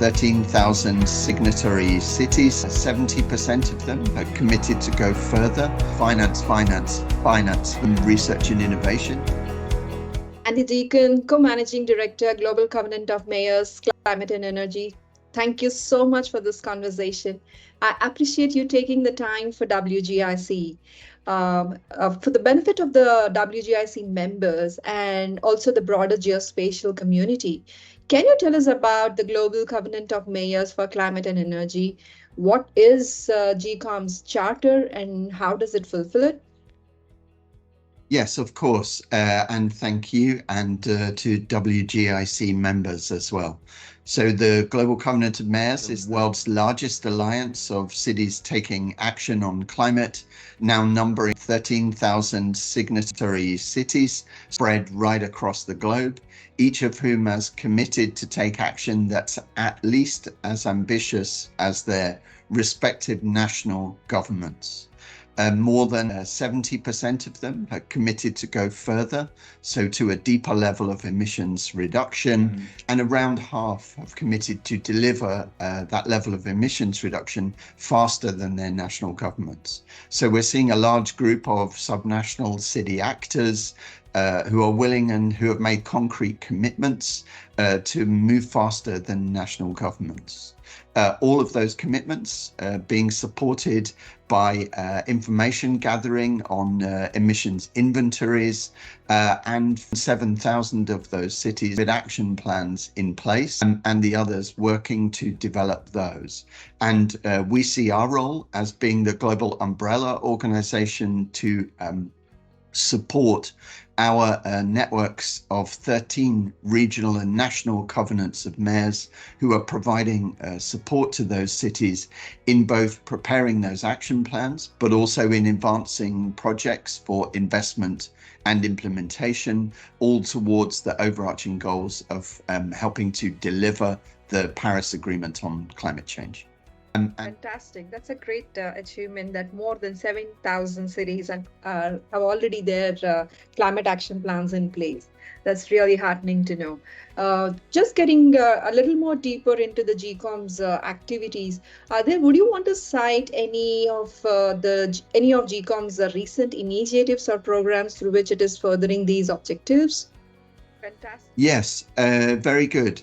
13,000 signatory cities. 70% of them are committed to go further. Finance, and research and innovation. And the Deacon, Co-Managing Director, Global Covenant of Mayors, Climate and Energy. Thank you so much for this conversation. I appreciate you taking the time for WGIC. For the benefit of the WGIC members and also the broader geospatial community, can you tell us about the Global Covenant of Mayors for Climate and Energy? What is GCoM's charter and how does it fulfill it? Yes, of course, and thank you, and to WGIC members as well. So the Global Covenant of Mayors is the world's largest alliance of cities taking action on climate, now numbering 13,000 signatory cities spread right across the globe, each of whom has committed to take action that's at least as ambitious as their respective national governments. More than 70% of them are committed to go further, so to a deeper level of emissions reduction, and around half have committed to deliver that level of emissions reduction faster than their national governments. So we're seeing a large group of subnational city actors who are willing and who have made concrete commitments to move faster than national governments. All of those commitments being supported by information gathering on emissions inventories, and 7,000 of those cities with action plans in place, and the others working to develop those. And we see our role as being the global umbrella organization to support our networks of 13 regional and national covenants of mayors who are providing support to those cities in both preparing those action plans, but also in advancing projects for investment and implementation, all towards the overarching goals of helping to deliver the Paris Agreement on climate change. Fantastic. That's a great achievement that more than 7,000 cities have already their climate action plans in place. That's really heartening to know. Just getting a little more deeper into the GCoM's activities, would you want to cite any of GCoM's recent initiatives or programs through which it is furthering these objectives? Fantastic. Yes, very good.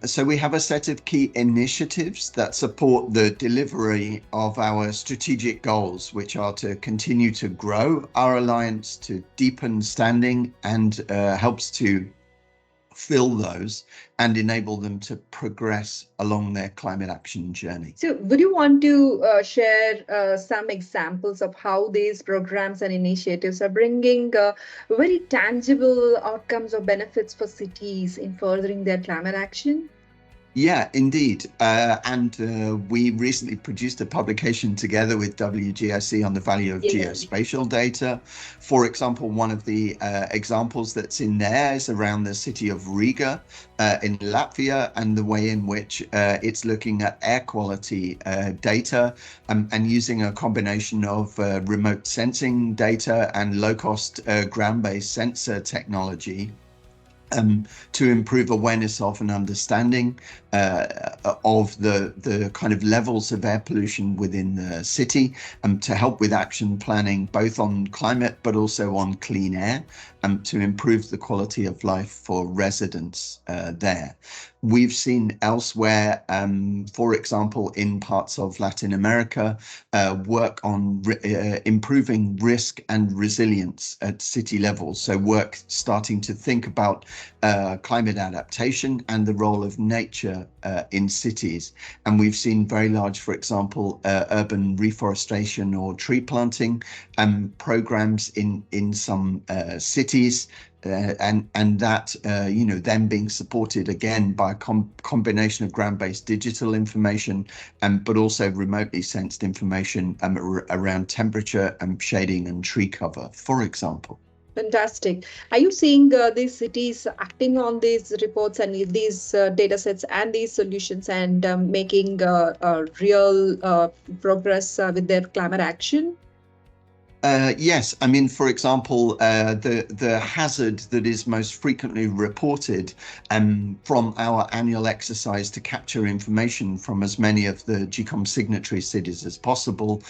So we have a set of key initiatives that support the delivery of our strategic goals, which are to continue to grow our alliance, to deepen standing, and helps to fill those and enable them to progress along their climate action journey. So would you want to share some examples of how these programs and initiatives are bringing very tangible outcomes or benefits for cities in furthering their climate action? Yeah, indeed. We recently produced a publication together with WGIC on the value of geospatial data. For example, one of the examples that's in there is around the city of Riga in Latvia, and the way in which it's looking at air quality data and using a combination of remote sensing data and low-cost ground-based sensor technology to improve awareness of and understanding of the kind of levels of air pollution within the city, to help with action planning both on climate but also on clean air, to improve the quality of life for residents there. We've seen elsewhere, for example, in parts of Latin America, work on improving risk and resilience at city level. So work starting to think about climate adaptation and the role of nature in cities. And we've seen very large, for example, urban reforestation or tree planting programs in some cities. And that, then being supported again by a combination of ground-based digital information, but also remotely sensed information around temperature and shading and tree cover, for example. Fantastic. Are you seeing these cities acting on these reports and these data sets and these solutions and making real progress with their climate action? Yes, I mean, for example, the hazard that is most frequently reported from our annual exercise to capture information from as many of the GCoM signatory cities as possible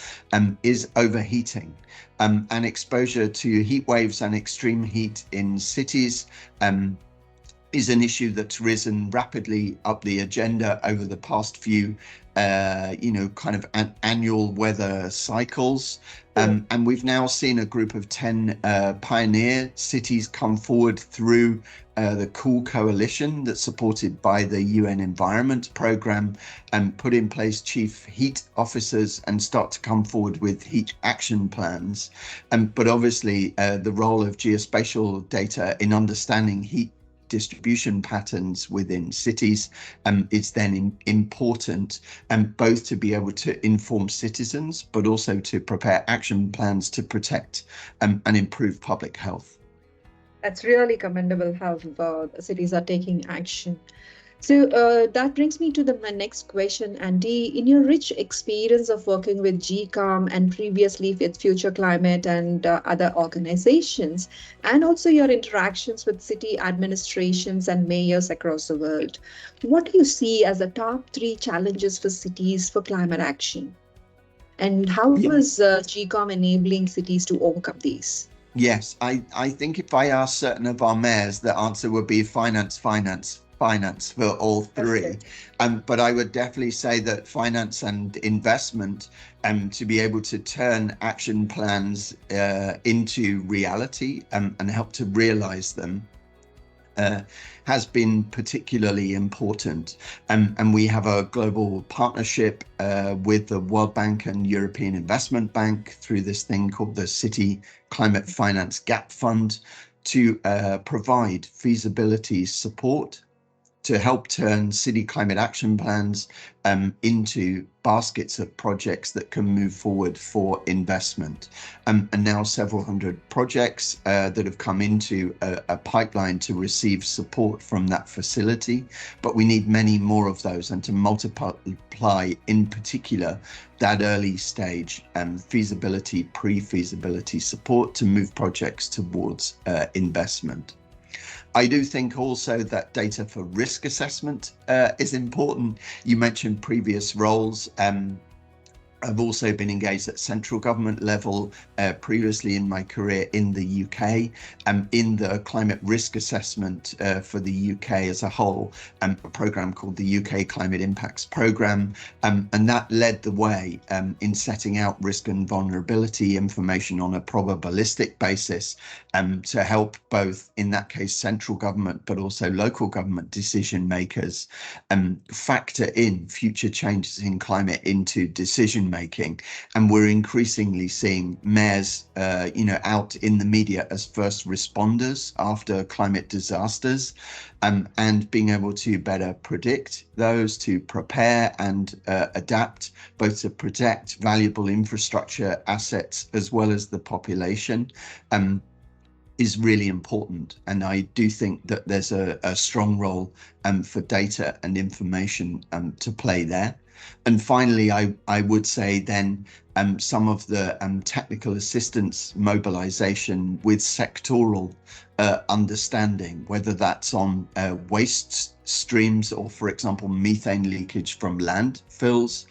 is overheating. And exposure to heat waves and extreme heat in cities is an issue that's risen rapidly up the agenda over the past few, kind of annual weather cycles. And we've now seen a group of 10 pioneer cities come forward through the Cool Coalition that's supported by the UN Environment Programme and put in place chief heat officers and start to come forward with heat action plans. But obviously, the role of geospatial data in understanding heat distribution patterns within cities is then important, and both to be able to inform citizens, but also to prepare action plans to protect and improve public health. That's really commendable how cities are taking action. So that brings me to my next question, Andy. In your rich experience of working with GCoM and previously with Future Climate and other organizations, and also your interactions with city administrations and mayors across the world, what do you see as the top 3 challenges for cities for climate action? And how is GCoM enabling cities to overcome these? Yes, I think if I asked certain of our mayors, the answer would be finance for all 3. But I would definitely say that finance and investment to be able to turn action plans into reality and help to realize them has been particularly important. And we have a global partnership with the World Bank and European Investment Bank through this thing called the City Climate Finance Gap Fund to provide feasibility support to help turn city climate action plans into baskets of projects that can move forward for investment. And now several hundred projects that have come into a pipeline to receive support from that facility, but we need many more of those, and to multiply in particular that early stage feasibility, pre-feasibility support to move projects towards investment. I do think also that data for risk assessment is important. You mentioned previous roles. I've also been engaged at central government level previously in my career in the UK, in the climate risk assessment for the UK as a whole, a programme called the UK Climate Impacts Programme, and that led the way in setting out risk and vulnerability information on a probabilistic basis to help both, in that case, central government, but also local government decision makers factor in future changes in climate into decision making. And we're increasingly seeing mayors out in the media as first responders after climate disasters, and being able to better predict those, to prepare and adapt, both to protect valuable infrastructure assets as well as the population, is really important. And I do think that there's a strong role for data and information to play there. And finally, I would say then some of the technical assistance mobilization with sectoral understanding, whether that's on waste streams or, for example, methane leakage from landfills,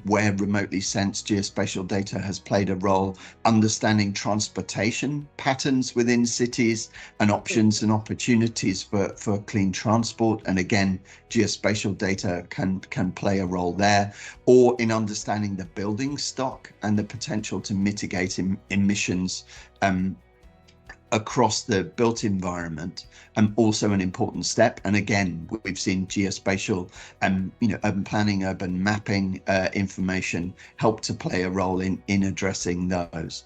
where remotely sensed geospatial data has played a role, understanding transportation patterns within cities and options and opportunities for clean transport. And again, geospatial data can play a role there, or in understanding the building stock and the potential to mitigate emissions across the built environment, also an important step. And again, we've seen geospatial, urban planning, urban mapping information help to play a role in addressing those.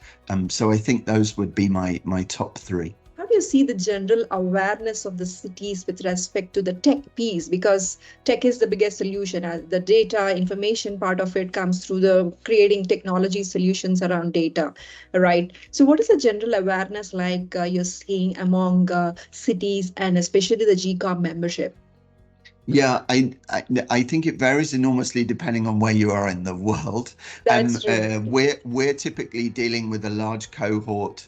So I think those would be my top 3. How do you see the general awareness of the cities with respect to the tech piece? Because tech is the biggest solution. The data information part of it comes through the creating technology solutions around data, right? So what is the general awareness like you're seeing among cities and especially the GCoM membership? Yeah, I think it varies enormously depending on where you are in the world. That's true. We're typically dealing with a large cohort.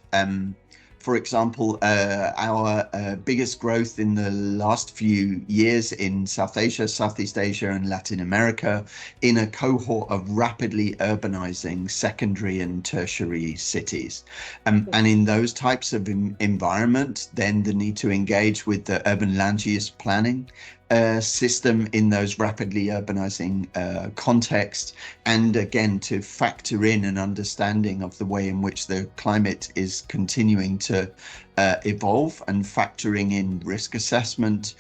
For example, our biggest growth in the last few years in South Asia, Southeast Asia, and Latin America, in a cohort of rapidly urbanizing secondary and tertiary cities. And in those types of environment, then the need to engage with the urban land use planning system in those rapidly urbanizing contexts, and again to factor in an understanding of the way in which the climate is continuing to evolve, and factoring in risk assessment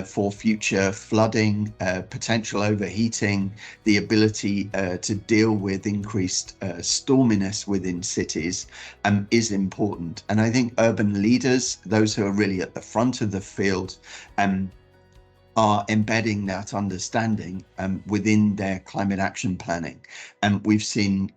for future flooding, potential overheating, the ability to deal with increased storminess within cities is important. And I think urban leaders, those who are really at the front of the field, are embedding that understanding within their climate action planning. And we've seen,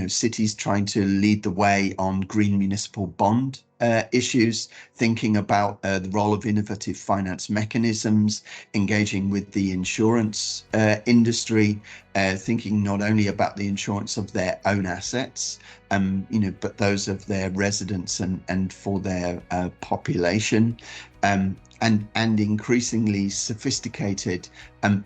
cities trying to lead the way on green municipal bond issues, thinking about the role of innovative finance mechanisms, engaging with the insurance industry, thinking not only about the insurance of their own assets, but those of their residents and for their population. And increasingly sophisticated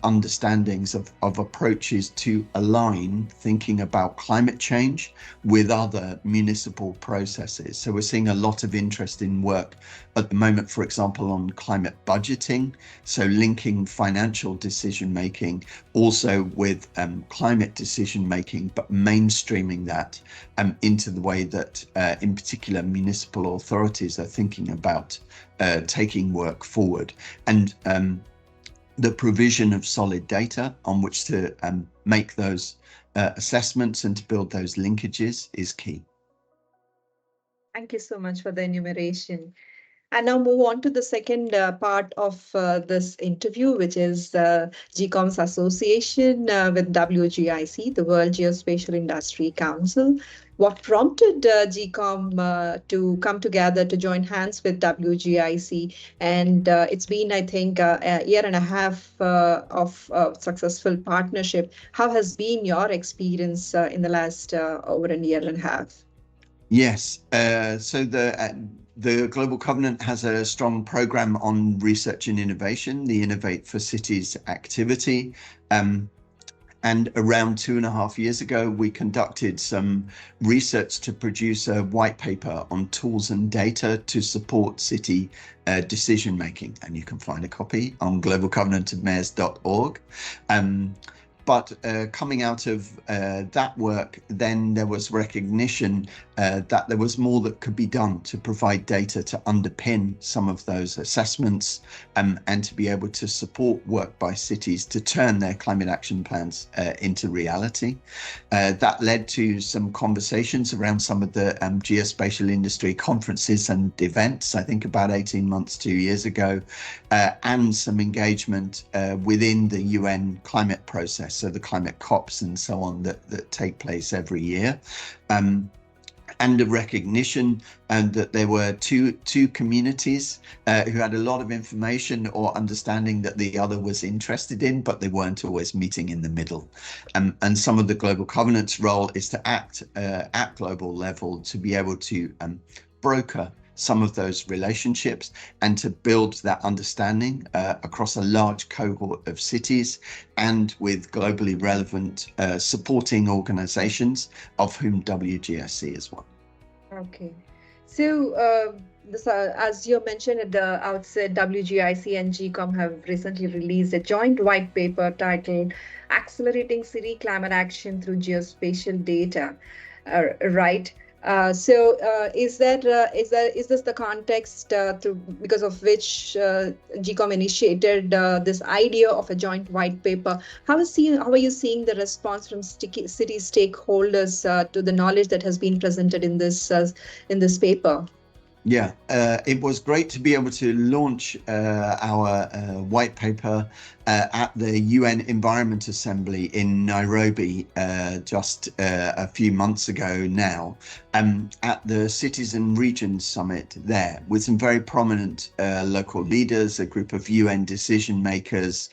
understandings of approaches to align thinking about climate change with other municipal processes. So we're seeing a lot of interest in work at the moment, for example, on climate budgeting, so linking financial decision making also with climate decision making, but mainstreaming that into the way that in particular municipal authorities are thinking about taking work forward, and the provision of solid data on which to make those assessments and to build those linkages is key. Thank you so much for the enumeration. And now move on to the second part of this interview, which is GCoM's association with WGIC, the World Geospatial Industry Council. What prompted GCoM to come together to join hands with WGIC? And it's been, I think, a year and a half of successful partnership. How has been your experience in the last over a year and a half? Yes, so the Global Covenant has a strong program on research and innovation, the Innovate for Cities activity. And around 2.5 years ago, we conducted some research to produce a white paper on tools and data to support city decision making. And you can find a copy on globalcovenantofmayors.org. But coming out of that work, then there was recognition that there was more that could be done to provide data to underpin some of those assessments and to be able to support work by cities to turn their climate action plans into reality. That led to some conversations around some of the geospatial industry conferences and events, I think about 18 months, 2 years ago, and some engagement within the UN climate process, so the climate COPs and so on that take place every year. And a recognition that there were two communities who had a lot of information or understanding that the other was interested in, but they weren't always meeting in the middle. And some of the Global Covenant's role is to act at global level to be able to broker some of those relationships and to build that understanding across a large cohort of cities and with globally relevant supporting organizations, of whom WGIC is one. Okay. So this, as you mentioned at the outset, WGIC and GCoM have recently released a joint white paper titled Accelerating City Climate Action Through Geospatial Data, right? So is this the context because of which GCoM initiated this idea of a joint white paper? How are you seeing the response from city stakeholders to the knowledge that has been presented in this paper? Yeah, it was great to be able to launch our white paper at the UN Environment Assembly in Nairobi just a few months ago now, at the Cities and Regions Summit there, with some very prominent local leaders, a group of UN decision makers,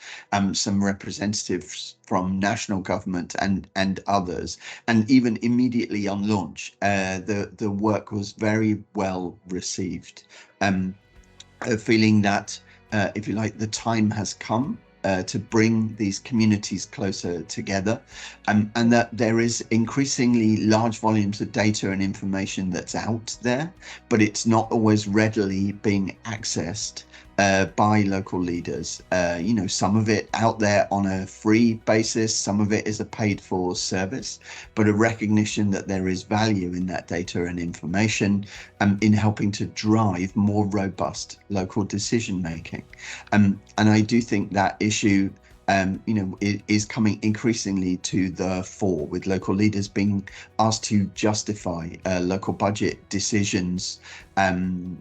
some representatives from national government and others. And even immediately on launch, the work was very well received. Feeling that, if you like, the time has come to bring these communities closer together, and that there is increasingly large volumes of data and information that's out there, but it's not always readily being accessed by local leaders. Some of it out there on a free basis, some of it is a paid for service, but a recognition that there is value in that data and information in helping to drive more robust local decision making. And I do think that issue is coming increasingly to the fore, with local leaders being asked to justify local budget decisions, and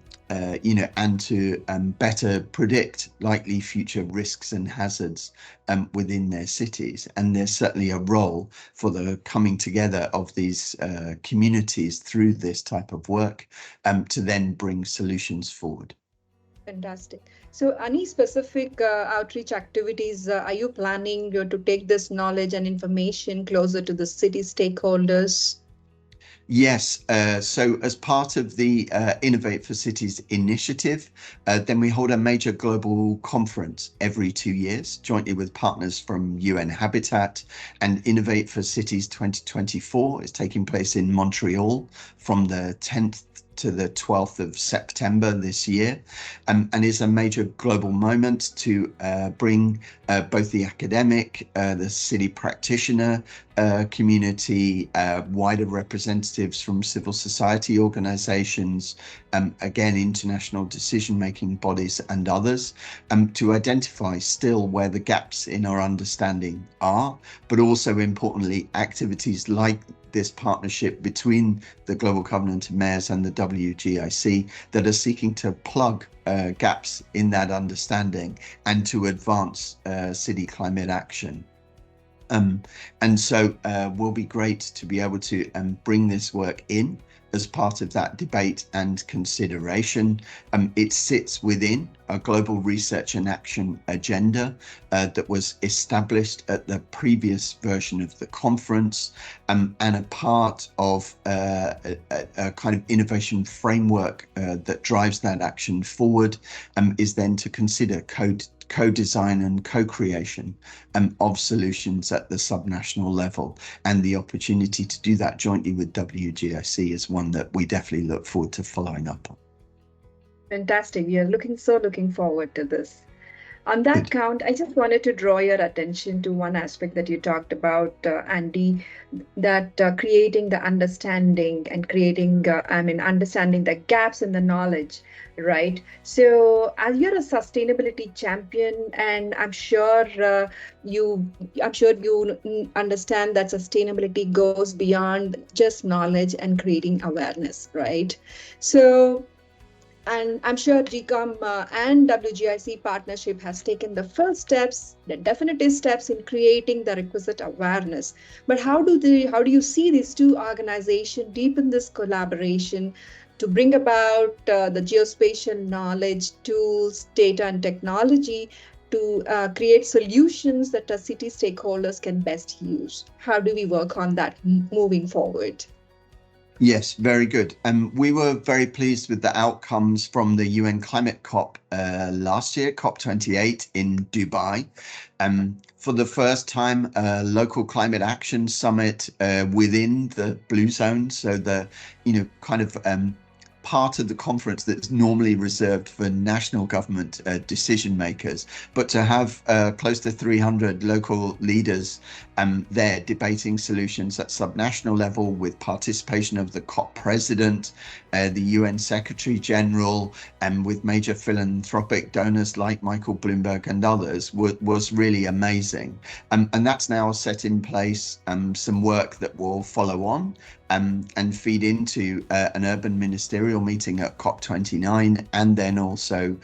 to better predict likely future risks and hazards within their cities. And there's certainly a role for the coming together of these communities through this type of work to then bring solutions forward. Fantastic. So any specific outreach activities are you planning to take this knowledge and information closer to the city stakeholders? Yes, so as part of the Innovate for Cities initiative, then we hold a major global conference every 2 years, jointly with partners from UN Habitat, and Innovate for Cities 2024 is taking place in Montreal from the 10th to the 12th of September this year, and is a major global moment to bring both the academic, the city practitioner community, wider representatives from civil society organizations, again, international decision-making bodies and others, to identify still where the gaps in our understanding are, but also importantly, activities like this partnership between the Global Covenant of Mayors and the WGIC that are seeking to plug gaps in that understanding and to advance city climate action. And so will be great to be able to bring this work in as part of that debate and consideration. It sits within a global research and action agenda that was established at the previous version of the conference, and a part of a kind of innovation framework that drives that action forward, is then to consider co-design and co-creation of solutions at the subnational level, and the opportunity to do that jointly with WGIC is one that we definitely look forward to following up on. Fantastic. We are looking forward to this. On that count, I just wanted to draw your attention to one aspect that you talked about, Andy, that creating the understanding and understanding the gaps in the knowledge, right? So as you're a sustainability champion, and I'm sure you understand that sustainability goes beyond just knowledge and creating awareness, right? So, and I'm sure GCoM and WGIC partnership has taken the first steps, the definitive steps in creating the requisite awareness. But how do you see these two organizations deepen this collaboration to bring about the geospatial knowledge, tools, data, and technology to create solutions that the city stakeholders can best use? How do we work on that moving forward? Yes, very good. We were very pleased with the outcomes from the UN Climate COP last year, COP28 in Dubai. For the first time, a local climate action summit within the blue zone. So the, part of the conference that's normally reserved for national government decision makers, but to have close to 300 local leaders there debating solutions at subnational level, with participation of the COP president, the UN Secretary General, and with major philanthropic donors like Michael Bloomberg and others, was really amazing. And that's now set in place some work that will follow on and feed into an urban ministerial ministerial meeting at COP29, and then also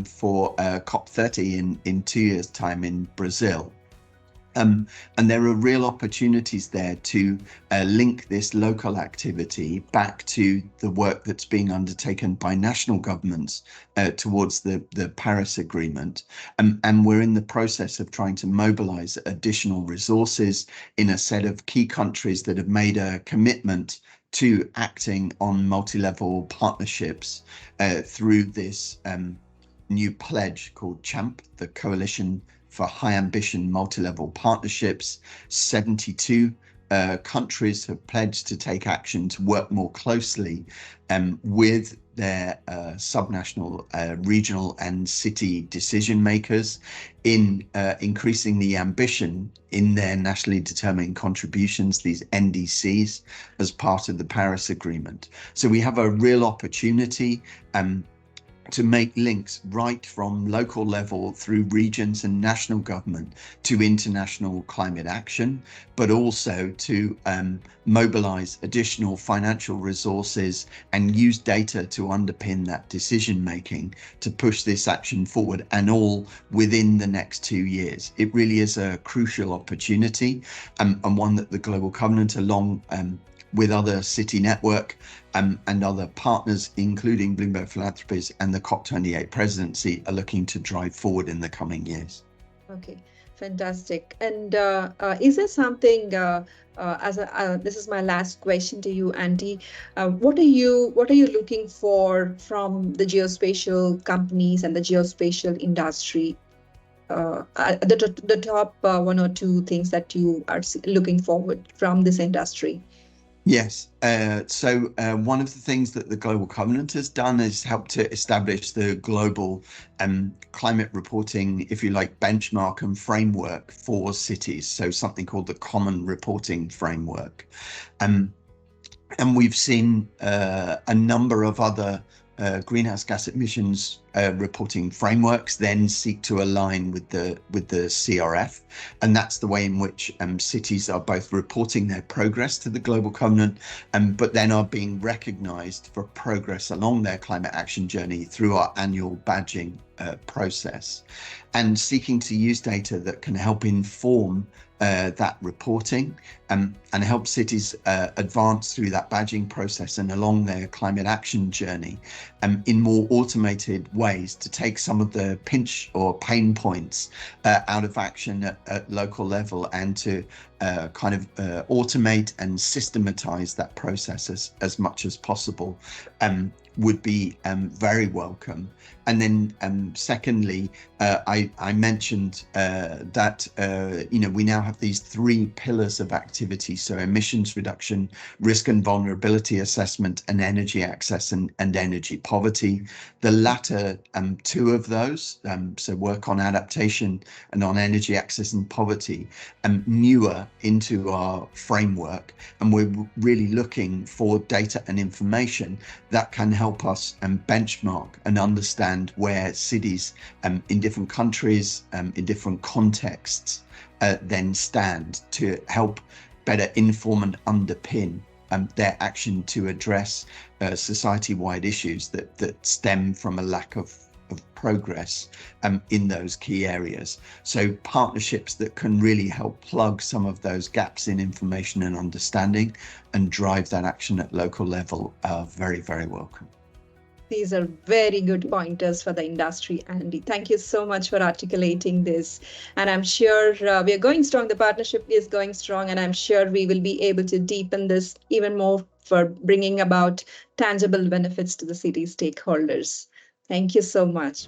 for COP30 in 2 years' time in Brazil. And there are real opportunities there to link this local activity back to the work that's being undertaken by national governments towards the Paris Agreement. And we're in the process of trying to mobilize additional resources in a set of key countries that have made a commitment to acting on multi-level partnerships through this new pledge called CHAMP, the Coalition for High Ambition Multi-Level Partnerships. 72 countries have pledged to take action to work more closely with their subnational, regional and city decision makers in increasing the ambition in their nationally determined contributions, these NDCs, as part of the Paris Agreement. So we have a real opportunity to make links right from local level through regions and national government to international climate action, but also to mobilize additional financial resources and use data to underpin that decision making to push this action forward, and all within the next 2 years. It really is a crucial opportunity, and one that the Global Covenant, along with other city network and other partners, including Bloomberg Philanthropies and the COP28 presidency, are looking to drive forward in the coming years. Okay, fantastic. And is there something, this is my last question to you, Andy, what are you looking for from the geospatial companies and the geospatial industry? The top 1 or 2 things that you are looking forward from this industry? Yes. So one of the things that the Global Covenant has done is help to establish the global climate reporting, if you like, benchmark and framework for cities. So something called the Common Reporting Framework. And we've seen a number of other greenhouse gas emissions reporting frameworks then seek to align with the CRF, and that's the way in which cities are both reporting their progress to the Global Covenant, but then are being recognized for progress along their climate action journey through our annual badging process, and seeking to use data that can help inform that reporting and help cities advance through that badging process and along their climate action journey in more automated ways to take some of the pinch or pain points out of action at local level, and to kind of automate and systematize that process as much as possible would be very welcome. And then secondly, I mentioned that we now have these 3 pillars of activity: so emissions reduction, risk and vulnerability assessment, and energy access and energy poverty. The latter 2 of those, so work on adaptation and on energy access and poverty, newer into our framework, and we're really looking for data and information that can help us benchmark and understand where cities in different countries, in different contexts, then stand, to help better inform and underpin their action to address society-wide issues that stem from a lack of progress in those key areas. So partnerships that can really help plug some of those gaps in information and understanding and drive that action at local level are very, very welcome. These are very good pointers for the industry, Andy. Thank you so much for articulating this. And I'm sure we are going strong. The partnership is going strong, and I'm sure we will be able to deepen this even more for bringing about tangible benefits to the city stakeholders. Thank you so much.